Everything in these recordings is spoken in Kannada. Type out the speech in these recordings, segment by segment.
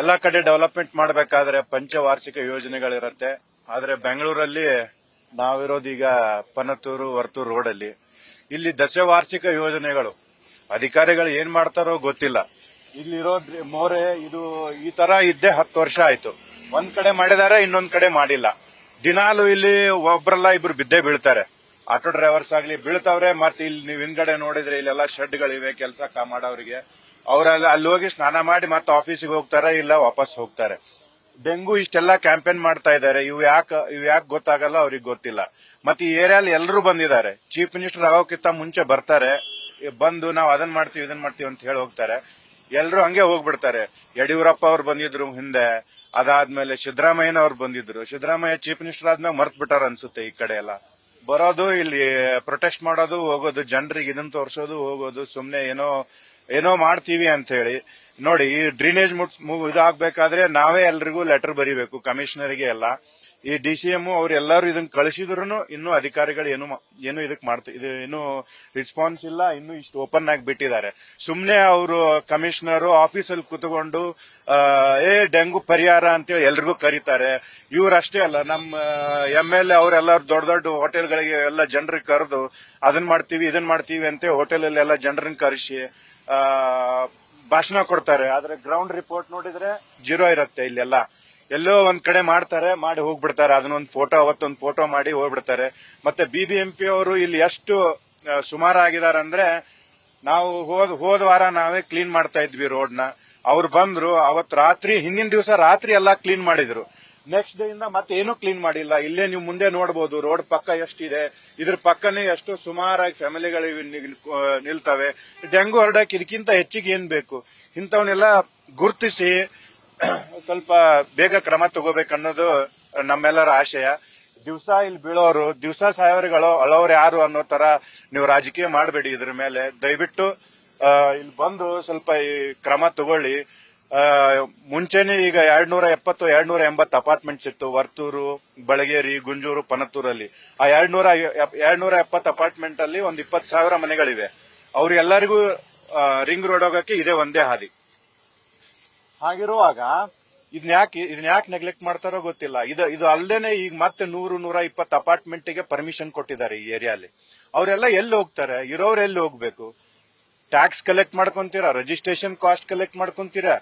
ಎಲ್ಲಾ ಕಡೆ ಡೆವಲಪ್ಮೆಂಟ್ ಮಾಡಬೇಕಾದ್ರೆ ಪಂಚವಾರ್ಷಿಕ ಯೋಜನೆಗಳಿರತ್ತೆ. ಆದ್ರೆ ಬೆಂಗಳೂರಲ್ಲಿ ನಾವಿರೋದು ಈಗ ಪನತೂರು ವರ್ತೂರು ರೋಡ್ ಅಲ್ಲಿ. ಇಲ್ಲಿ ದಶವಾರ್ಷಿಕ ಯೋಜನೆಗಳು ಅಧಿಕಾರಿಗಳು ಏನ್ ಮಾಡ್ತಾರೋ ಗೊತ್ತಿಲ್ಲ. ಇಲ್ಲಿರೋ ಮೋರೆ ಇದು ಈ ತರ ಇದ್ದೇ 10 ವರ್ಷ ಆಯ್ತು. ಒಂದ್ ಕಡೆ ಮಾಡಿದಾರೆ, ಇನ್ನೊಂದ್ ಕಡೆ ಮಾಡಿಲ್ಲ. ದಿನಾಲು ಇಲ್ಲಿ ಒಬ್ರಲ್ಲ ಇಬ್ರು ಬಿದ್ದೇ ಬೀಳ್ತಾರೆ. ಆಟೋ ಡ್ರೈವರ್ಸ್ ಆಗ್ಲಿ ಬೀಳ್ತಾವ್ರೆ. ಮತ್ತೆ ಇಲ್ಲಿ ನೀವು ಹಿಂದ್ಗಡೆ ನೋಡಿದ್ರೆ ಇಲ್ಲೆಲ್ಲ ಶೆಡ್ಗಳಿವೆ ಕೆಲಸ ಮಾಡೋರಿಗೆ. ಅವರೆಲ್ಲ ಅಲ್ಲಿ ಹೋಗಿ ಸ್ನಾನ ಮಾಡಿ ಮತ್ತೆ ಆಫೀಸಿಗೆ ಹೋಗ್ತಾರೆ, ಇಲ್ಲ ವಾಪಸ್ ಹೋಗ್ತಾರೆ. ಡೆಂಗು ಇಷ್ಟೆಲ್ಲ ಕ್ಯಾಂಪೇನ್ ಮಾಡ್ತಾ ಇದ್ದಾರೆ. ಇವ್ ಯಾಕೆ ಗೊತ್ತಾಗಲ್ಲ, ಅವ್ರಿಗೆ ಗೊತ್ತಿಲ್ಲ. ಮತ್ತೆ ಈ ಏರಿಯಾಲಿ ಎಲ್ಲರೂ ಬಂದಿದ್ದಾರೆ. ಚೀಫ್ ಮಿನಿಸ್ಟರ್ ಆಗೋಕ್ಕಿಂತ ಮುಂಚೆ ಬರ್ತಾರೆ, ಬಂದು ನಾವು ಅದನ್ನ ಮಾಡ್ತೀವಿ ಇದನ್ನ ಮಾಡ್ತೀವಿ ಅಂತ ಹೇಳಿ ಹೋಗ್ತಾರೆ. ಎಲ್ಲರೂ ಹಂಗೆ ಹೋಗ್ಬಿಡ್ತಾರೆ. ಯಡಿಯೂರಪ್ಪ ಅವ್ರು ಬಂದಿದ್ರು ಹಿಂದೆ, ಅದಾದ್ಮೇಲೆ ಸಿದ್ದರಾಮಯ್ಯನವ್ರು ಬಂದಿದ್ರು. ಸಿದ್ದರಾಮಯ್ಯ ಚೀಫ್ ಮಿನಿಸ್ಟರ್ ಆದ್ಮೇಲೆ ಮರ್ತ್ ಬಿಟ್ಟಾರ ಅನ್ಸುತ್ತೆ. ಈ ಕಡೆ ಎಲ್ಲ ಬರೋದು, ಇಲ್ಲಿ ಪ್ರೊಟೆಸ್ಟ್ ಮಾಡೋದು, ಹೋಗೋದು, ಜನರಿಗೆ ಇದನ್ನ ತೋರಿಸೋದು, ಹೋಗೋದು, ಸುಮ್ನೆ ಏನೋ ಮಾಡ್ತೀವಿ ಅಂತ ಹೇಳಿ. ನೋಡಿ, ಈ ಡ್ರೈನೇಜ್ ಇದಾಗಬೇಕಾದ್ರೆ ನಾವೇ ಎಲ್ರಿಗೂ ಲೆಟರ್ ಬರೀಬೇಕು, ಕಮಿಷನರ್ಗೆ ಎಲ್ಲ. ಈ DCM ಅವ್ರು ಎಲ್ಲರೂ ಇದನ್ನ ಕಳಿಸಿದ್ರು ಇನ್ನೂ ಅಧಿಕಾರಿಗಳು ಏನು ಏನು ರೆಸ್ಪಾನ್ಸ್ ಇಲ್ಲ. ಇನ್ನು ಇಷ್ಟು ಓಪನ್ ಆಗಿ ಬಿಟ್ಟಿದ್ದಾರೆ. ಸುಮ್ನೆ ಅವರು ಕಮಿಷನರ್ ಆಫೀಸಲ್ಲಿ ಕುತ್ಕೊಂಡು ಡೆಂಗು ಪರಿಹಾರ ಅಂತೇಳಿ ಎಲ್ರಿಗೂ ಕರೀತಾರೆ. ಇವ್ರಷ್ಟೇ ಅಲ್ಲ, ನಮ್ಮ MLA ಅವರೆಲ್ಲರೂ ದೊಡ್ಡ ದೊಡ್ಡ ಹೋಟೆಲ್ಗಳಿಗೆ ಎಲ್ಲ ಜನರಿಗೆ ಕರೆದು ಅದನ್ನ ಮಾಡ್ತೀವಿ ಇದನ್ನ ಮಾಡ್ತೀವಿ ಅಂತ ಹೋಟೆಲ್ ಅಲ್ಲಿ ಎಲ್ಲ ಜನರನ್ನ ಕರೆಸಿ ಭಾಷಣ ಕೊಡ್ತಾರೆ. ಆದ್ರೆ ಗ್ರೌಂಡ್ ರಿಪೋರ್ಟ್ ನೋಡಿದ್ರೆ ಜೀರೋ ಇರುತ್ತೆ. ಇಲ್ಲೆಲ್ಲ ಎಲ್ಲೋ ಒಂದ್ ಕಡೆ ಮಾಡ್ತಾರೆ, ಮಾಡಿ ಹೋಗ್ಬಿಡ್ತಾರೆ. ಅದನ್ನೊಂದು ಅವತ್ತೊಂದು ಫೋಟೋ ಮಾಡಿ ಹೋಗ್ಬಿಡ್ತಾರೆ. ಮತ್ತೆ BBMP ಅವರು ಇಲ್ಲಿ ಎಷ್ಟು ಸುಮಾರು ಆಗಿದ್ದಾರೆ ಅಂದ್ರೆ, ನಾವು ಹೋದ ವಾರ ನಾವೇ ಕ್ಲೀನ್ ಮಾಡ್ತಾ ಇದ್ವಿ ರೋಡ್ ನ. ಅವ್ರು ಬಂದ್ರು, ಅವತ್ ರಾತ್ರಿ, ಹಿಂದಿನ ದಿವಸ ರಾತ್ರಿ ಎಲ್ಲಾ ಕ್ಲೀನ್ ಮಾಡಿದ್ರು. ನೆಕ್ಸ್ಟ್ ಡೇ ಇಂದ ಮತ್ತೆ ಏನೂ ಕ್ಲೀನ್ ಮಾಡಿಲ್ಲ. ಇಲ್ಲೇ ನೀವು ಮುಂದೆ ನೋಡಬಹುದು, ರೋಡ್ ಪಕ್ಕ ಎಷ್ಟಿದೆ, ಇದ್ರ ಪಕ್ಕನೇ ಎಷ್ಟು ಸುಮಾರಾಗಿ ಫ್ಯಾಮಿಲಿಗಳು ನಿಲ್ತವೆ. ಡೆಂಗು ಹರಡಕ್ಕೆ ಇದಕ್ಕಿಂತ ಹೆಚ್ಚಿಗೆ ಏನ್ ಬೇಕು? ಇಂಥವನ್ನೆಲ್ಲ ಗುರುತಿಸಿ ಸ್ವಲ್ಪ ಬೇಗ ಕ್ರಮ ತಗೋಬೇಕನ್ನೋದು ನಮ್ಮೆಲ್ಲರ ಆಶಯ. ದಿವಸ ಇಲ್ಲಿ ಬೀಳೋರು, ದಿವಸ ಸಾಯೋರುಗಳು ಅಳೋರು ಯಾರು ಅನ್ನೋ ತರ ನೀವು ರಾಜಕೀಯ ಮಾಡಬೇಡಿ. ಇದ್ರ ಮೇಲೆ ದಯವಿಟ್ಟು ಇಲ್ಲಿ ಬಂದು ಸ್ವಲ್ಪ ಈ ಕ್ರಮ ತಗೊಳ್ಳಿ. ಮುಂಚೆನೆ ಈಗ 270 ಅಪಾರ್ಟ್ಮೆಂಟ್ಸ್ ಇತ್ತು ವರ್ತೂರು, ಬಳಗೇರಿ, ಗುಂಜೂರು, ಪನತೂರಲ್ಲಿ. ಆ 270 ಅಪಾರ್ಟ್ಮೆಂಟ್ ಅಲ್ಲಿ ಒಂದು 20,000 ಮನೆಗಳಿವೆ. ಅವ್ರೆಲ್ಲರಿಗೂ ರಿಂಗ್ ರೋಡ್ ಹೋಗಕ್ಕೆ ಇದೇ ಒಂದೇ ಹಾದಿ. ಹಾಗಿರುವಾಗ ಇದನ್ನ ಯಾಕೆ ನೆಗ್ಲೆಕ್ಟ್ ಮಾಡ್ತಾರೋ ಗೊತ್ತಿಲ್ಲ. ಇದು ಅಲ್ಲದೇನೆ ಈಗ ಮತ್ತೆ 100-120 ಅಪಾರ್ಟ್ಮೆಂಟ್ ಗೆ ಪರ್ಮಿಷನ್ ಕೊಟ್ಟಿದ್ದಾರೆ ಈ ಏರಿಯಾಲಿ. ಅವರೆಲ್ಲ ಎಲ್ಲಿ ಹೋಗ್ತಾರೆ? ಇರೋರು ಎಲ್ಲಿ ಹೋಗ್ಬೇಕು? ಟ್ಯಾಕ್ಸ್ ಕಲೆಕ್ಟ್ ಮಾಡ್ಕೊಂತೀರಾ, ರಿಜಿಸ್ಟ್ರೇಷನ್ ಕಾಸ್ಟ್ ಕಲೆಕ್ಟ್ ಮಾಡ್ಕೊಂತೀರಾ,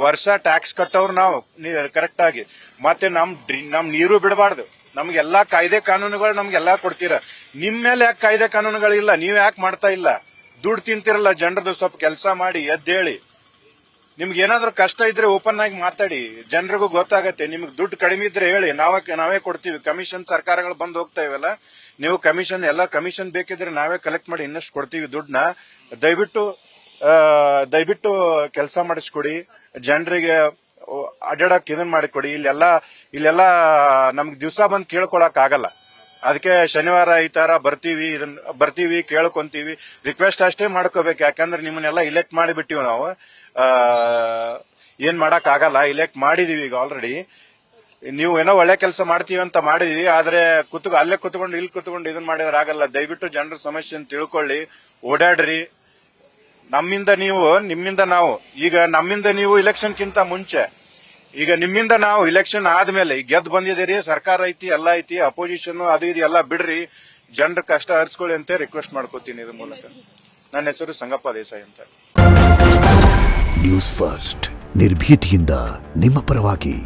ವರ್ಷ ಟ್ಯಾಕ್ಸ್ ಕಟ್ಟೋರು ನಾವು ಕರೆಕ್ಟ್ ಆಗಿ. ಮತ್ತೆ ನಮ್ ನೀರು ಬಿಡಬಾರ್ದು. ನಮ್ಗೆಲ್ಲಾ ಕಾಯ್ದೆ ಕಾನೂನುಗಳು ನಮ್ಗೆಲ್ಲಾ ಕೊಡ್ತೀರಾ. ನಿಮ್ ಮೇಲೆ ಯಾಕೆ ಕಾಯ್ದೆ ಕಾನೂನುಗಳಿಲ್ಲ? ನೀವ್ ಯಾಕೆ ಮಾಡ್ತಾ ಇಲ್ಲ? ದುಡ್ಡು ತಿಂತಿರಲ್ಲ ಜನರದ್ದು. ಸ್ವಲ್ಪ ಕೆಲಸ ಮಾಡಿ ಎದ್ದೇಳಿ. ನಿಮ್ಗೆ ಏನಾದ್ರೂ ಕಷ್ಟ ಇದ್ರೆ ಓಪನ್ ಆಗಿ ಮಾತಾಡಿ, ಜನರಿಗೂ ಗೊತ್ತಾಗತ್ತೆ. ನಿಮ್ಗೆ ದುಡ್ಡು ಕಡಿಮೆ ಇದ್ರೆ ಹೇಳಿ, ನಾವೇ ಕೊಡ್ತೀವಿ. ಕಮಿಷನ್ ಸರ್ಕಾರಗಳು ಬಂದು ಹೋಗ್ತಾ ಇವೆಲ್ಲ, ನೀವು ಕಮಿಷನ್ ಬೇಕಿದ್ರೆ ನಾವೇ ಕಲೆಕ್ಟ್ ಮಾಡಿ ಇನ್ನಷ್ಟು ಕೊಡ್ತೀವಿ ದುಡ್ಡನ್ನ. ದಯವಿಟ್ಟು ಕೆಲಸ ಮಾಡಿಸ್ಕೊಡಿ, ಜನರಿಗೆ ಅಡ್ಡಾಡಕ್ ಇದನ್ ಮಾಡಿಕೊಡಿ. ಇಲ್ಲೆಲ್ಲ ನಮ್ಗೆ ದಿವಸ ಬಂದು ಕೇಳ್ಕೊಳಕ್ ಆಗಲ್ಲ. ಅದಕ್ಕೆ ಶನಿವಾರ ಈ ತರ ಬರ್ತೀವಿ, ಕೇಳ್ಕೊಂತೀವಿ. ರಿಕ್ವೆಸ್ಟ್ ಅಷ್ಟೇ ಮಾಡ್ಕೋಬೇಕು. ಯಾಕಂದ್ರೆ ನಿಮ್ಮನ್ನೆಲ್ಲ ಇಲೆಕ್ಟ್ ಮಾಡಿಬಿಟ್ಟಿವಿ ನಾವು. ಏನ್ ಮಾಡಕ್ ಆಗಲ್ಲ, ಇಲೆಕ್ಟ್ ಮಾಡಿದೀವಿ ಈಗ ಆಲ್ರೆಡಿ. ನೀವು ಏನೋ ಒಳ್ಳೆ ಕೆಲಸ ಮಾಡ್ತೀವಿ ಅಂತ ಮಾಡಿದೀವಿ. ಆದ್ರೆ ಅಲ್ಲೇ ಕುತ್ಕೊಂಡು ಇಲ್ಲಿ ಕುತ್ಕೊಂಡು ಇದನ್ ಮಾಡಿದ್ರೆ ಆಗಲ್ಲ. ದಯವಿಟ್ಟು ಜನರ ಸಮಸ್ಯೆನ ತಿಳ್ಕೊಳ್ಳಿ, ಓಡಾಡ್ರಿ. ನಮ್ಮಿಂದ ನೀವು, ನಿಮ್ಮಿಂದ ನಾವು. ಈಗ ನಮ್ಮಿಂದ ನೀವು ಇಲೆಕ್ಷನ್ಗಿಂತ ಮುಂಚೆ, ಈಗ ನಿಮ್ಮಿಂದ ನಾವು ಇಲೆಕ್ಷನ್ ಆದ್ಮೇಲೆ ಈಗ ಗೆದ್ದು ಬಂದಿದ್ದೀರಿ, ಸರ್ಕಾರ ಐತಿ, ಎಲ್ಲ ಐತಿ, ಅಪೋಸಿಷನ್ ಅದು ಇದು ಎಲ್ಲ ಬಿಡ್ರಿ, ಜನರ ಕಷ್ಟ ಹರಿಸ್ಕೊಳ್ಳಿ ಅಂತ ರಿಕ್ವೆಸ್ಟ್ ಮಾಡ್ಕೋತೀನಿ ಇದ್ರ ಮೂಲಕ. ನನ್ನ ಹೆಸರು ಸಂಗಪ್ಪ ದೇಸಾಯಿ ಅಂತ. ನ್ಯೂಸ್ ಫಸ್ಟ್, ನಿರ್ಭೀತಿಯಿಂದ ನಿಮ್ಮ ಪರವಾಗಿ.